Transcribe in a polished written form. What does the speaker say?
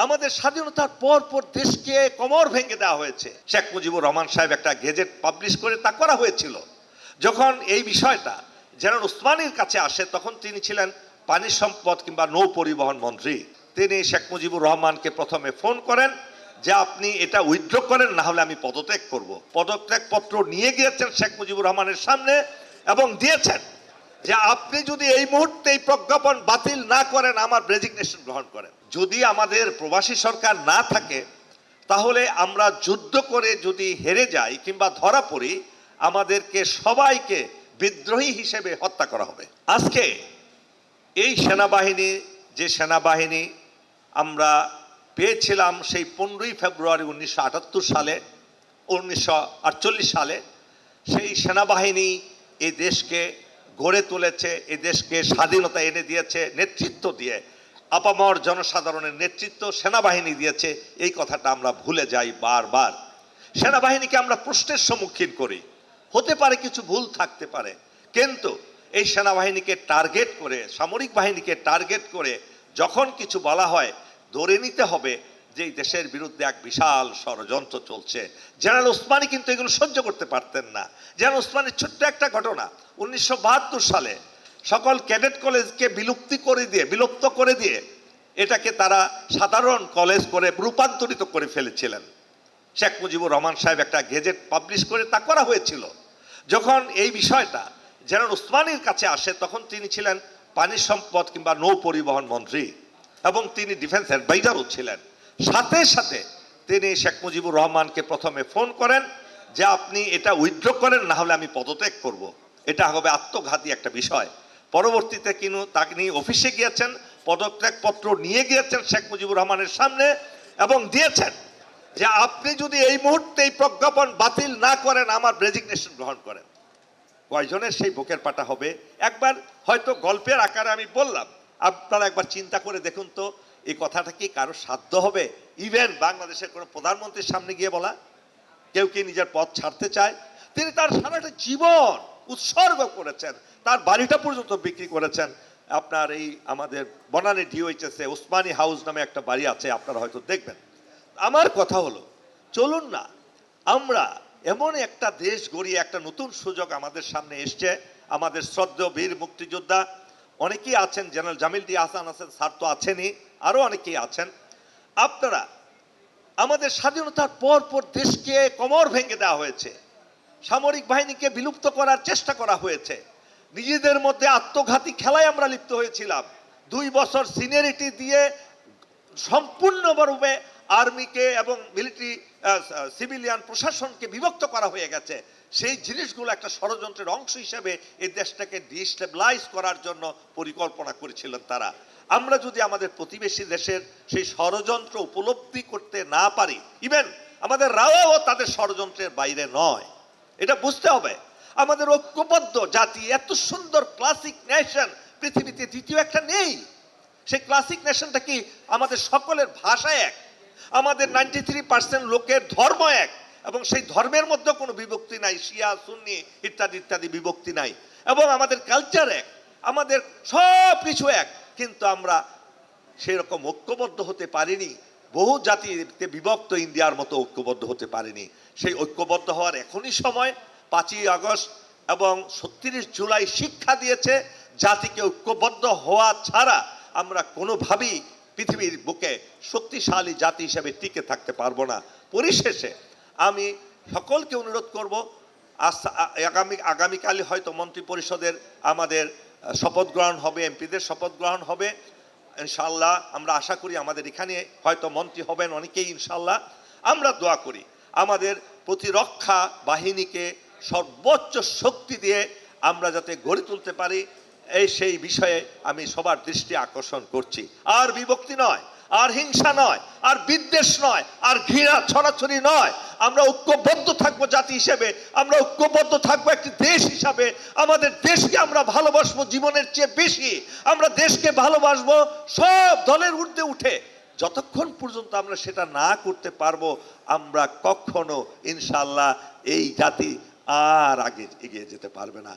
আমাদের স্বাধীনতার পর দেশকে কোমর ভেঙে দেওয়া হয়েছে। শেখ মুজিবুর রহমান সাহেব একটা গেজেট পাবলিশ করে তা করা হয়েছিল। যখন এই বিষয়টা জেনারেল ওসমানীর কাছে আসে তখন তিনি ছিলেন পানি সম্পদ কিংবা নৌ পরিবহন মন্ত্রী। তিনি শেখ মুজিবুর রহমানকে প্রথমে ফোন করেন যে আপনি এটা উইথড্র করেন, না হলে আমি পদত্যাগ করব। পদত্যাগপত্র নিয়ে গিয়েছেন শেখ মুজিবুর রহমানের সামনে এবং দিয়েছেন যে আপনি যদি এই মুহূর্তে এই প্রজ্ঞাপন বাতিল না করেন আমার রেজিগনেশন গ্রহণ করেন। যদি আমাদের প্রবাসী সরকার না থাকে তাহলে আমরা যুদ্ধ করে যদি হেরে যাই কিংবা ধরা পড়ি আমাদেরকে সবাইকে বিদ্রোহী হিসেবে হত্যা করা হবে। আজকে এই সেনাবাহিনী যে সেনাবাহিনী আমরা পেয়েছিলাম সেই 15ই ফেব্রুয়ারি 1978 সালে 1948 সালে, সেই সেনাবাহিনী এই দেশকে গড়ে তুলেছে, এই দেশকে স্বাধীনতা এনে দিয়েছে নেতৃত্ব দিয়ে। আপামর জনসাধারণের নেতৃত্ব সেনাবাহিনী দিয়েছে, এই কথাটা আমরা ভুলে যাই বারবার। সেনাবাহিনীকে আমরা প্রশ্নের সম্মুখীন করি, হতে পারে কিছু ভুল থাকতে পারে, কিন্তু এই সেনাবাহিনীকে টার্গেট করে, সামরিক বাহিনীকে টার্গেট করে যখন কিছু বলা হয় ধরে নিতে হবে যে এই দেশের বিরুদ্ধে এক বিশাল ষড়যন্ত্র চলছে। জেনারেল ওসমানী কিন্তু এগুলো সহ্য করতে পারতেন না। জেনারেল ওসমানীর ছোট্ট একটা ঘটনা, 1972 সালে সকল ক্যাডেট কলেজকে বিলুপ্ত করে দিয়ে এটাকে তারা সাধারণ কলেজ করে রূপান্তরিত করে ফেলেছিলেন। শেখ মুজিবুর রহমান সাহেব একটা গেজেট পাবলিশ করে তা করা হয়েছিল। যখন এই বিষয়টা জেনারেল ওসমানীর কাছে আসে তখন তিনি ছিলেন পানি সম্পদ কিংবা নৌ পরিবহন মন্ত্রী এবং তিনি ডিফেন্স অ্যাডভাইজারও ছিলেন। সাথে সাথে তিনি শেখ মুজিবুর রহমানকে প্রথমে ফোন করেন যে আপনি এটা উইথড্র করেন, না হলে আমি পদত্যাগ করব। এটা হবে আত্মঘাতী একটা বিষয়। পরবর্তীতে কিন্তু তিনি অফিসে গিয়েছেন, পদত্যাগপত্র নিয়ে গিয়েছেন শেখ মুজিবুর রহমানের সামনে এবং দিয়েছেন যে আপনি যদি এই মুহূর্তে এই প্রজ্ঞাপন বাতিল না করেন আমার রেজিগনেশন গ্রহণ করেন। কয়জনের সেই বুকের পাটা হবে? একবার হয়তো গল্পের আকারে আমি বললাম, আপনারা একবার চিন্তা করে দেখুন তো এই কথাটা কি কারো সাধ্য হবে? ইভেন বাংলাদেশের কোনো প্রধানমন্ত্রীর সামনে গিয়ে বলা? কেউ কি নিজের পদ ছাড়তে চায়? তিনি তার সারাটা জীবন উৎসর্গ করেছেন, তার বাড়িটা পর্যন্ত বিক্রি করেছেন। আপনার এই আমাদের বনানী ডিওএইচএস এ ওসমানী হাউস নামে একটা বাড়ি আছে, আপনারা হয়তো দেখবেন। আমার কথা হলো চলুন না আমরা এমন একটা দেশ গড়িয়ে, একটা নতুন সুযোগ আমাদের সামনে এসছে। আমাদের শ্রদ্ধেয় বীর মুক্তিযোদ্ধা অনেকেই আছেন, জেনারেল জামিল ডি আহসান আছেন, স্যার তো আছেনই, আরও অনেকেই আছেন। আপনারা আমাদের স্বাধীনতার পর দেশকে কোমর ভেঙে দেওয়া হয়েছে, সামরিক বাহিনীকে বিলুপ্ত করার চেষ্টা করা হয়েছে, নিজেদের মধ্যে আত্মঘাতী খেলায় আমরা লিপ্ত হয়েছিলাম। 2 বছর সিনিয়রিটি দিয়ে সম্পূর্ণভাবে আর্মিকে এবং মিলিটারি সিভিলিয়ান প্রশাসনকে বিভক্ত করা হয়ে গেছে। সেই জিনিসগুলো একটা ষড়যন্ত্রের অংশ হিসেবে এই দেশটাকে ডিস্টেবিলাইজ করার জন্য পরিকল্পনা করেছিলেন তারা। আমরা যদি আমাদের প্রতিবেশী দেশের সেই ষড়যন্ত্র উপলব্ধি করতে না পারি, ইভেন আমাদের রাওয়াও তাদের ষড়যন্ত্রের বাইরে নয়, এটা বুঝতে হবে। আমাদের ঐক্যবদ্ধ জাতি, এত সুন্দর ক্লাসিক নেশন পৃথিবীতে দ্বিতীয় একটা নেই। সেই ক্লাসিক নেশনটা কি? আমাদের সকলের ভাষা এক, আমাদের 93% লোকের ধর্ম এক, এবং সেই ধর্মের মধ্যে কোনো বিভক্তি নাই, শিয়া সুন্নি ইত্যাদি ইত্যাদি বিভক্তি নাই, এবং আমাদের কালচার এক, আমাদের সব কিছু এক, কিন্তু আমরা সেরকম ঐক্যবদ্ধ হতে পারিনি। বহু জাতিতে বিভক্ত ইন্ডিয়ার মতো ঐক্যবদ্ধ হতে পারিনি। সেই ঐক্যবদ্ধ হওয়ার এখনই সময়। 5ই আগস্ট এবং 37 জুলাই শিক্ষা দিয়েছে জাতিকে ঐক্যবদ্ধ হওয়া ছাড়া আমরা কোনোভাবেই পৃথিবীর বুকে শক্তিশালী জাতি হিসেবে টিকে থাকতে পারবো না। পরিশেষে আমি সকলকে অনুরোধ করব, আগামীকালই হয়তো মন্ত্রী পরিষদের আমাদের শপথ গ্রহণ হবে, এমপিদের শপথ গ্রহণ হবে ইনশাআল্লাহ। আমরা আশা করি আমাদের এখানে হয়তো মন্ত্রী হবেন অনেকেই ইনশাআল্লাহ। আমরা দোয়া করি আমাদের প্রতিরক্ষা বাহিনীকে সর্বোচ্চ শক্তি দিয়ে আমরা যাতে গড়ে তুলতে পারি, সেই বিষয়ে আমি সবার দৃষ্টি আকর্ষণ করছি। আর বিভক্তি নয়, আর হিংসা নয়, আর বিদ্বেষ নয়, আর ঘৃণা ছড়াছড়ি নয়। আমরা ঐক্যবদ্ধ থাকবো জাতি হিসেবে, আমরা ঐক্যবদ্ধ থাকবো একটি দেশ হিসাবে। আমাদের দেশকে আমরা ভালোবাসবো জীবনের চেয়ে বেশি। আমরা দেশকে ভালোবাসবো সব দলের ঊর্ধ্বে উঠে। যতক্ষণ পর্যন্ত আমরা সেটা না করতে পারবো আমরা কখনো ইনশাআল্লাহ এই জাতি আর আগে এগিয়ে যেতে পারবে না।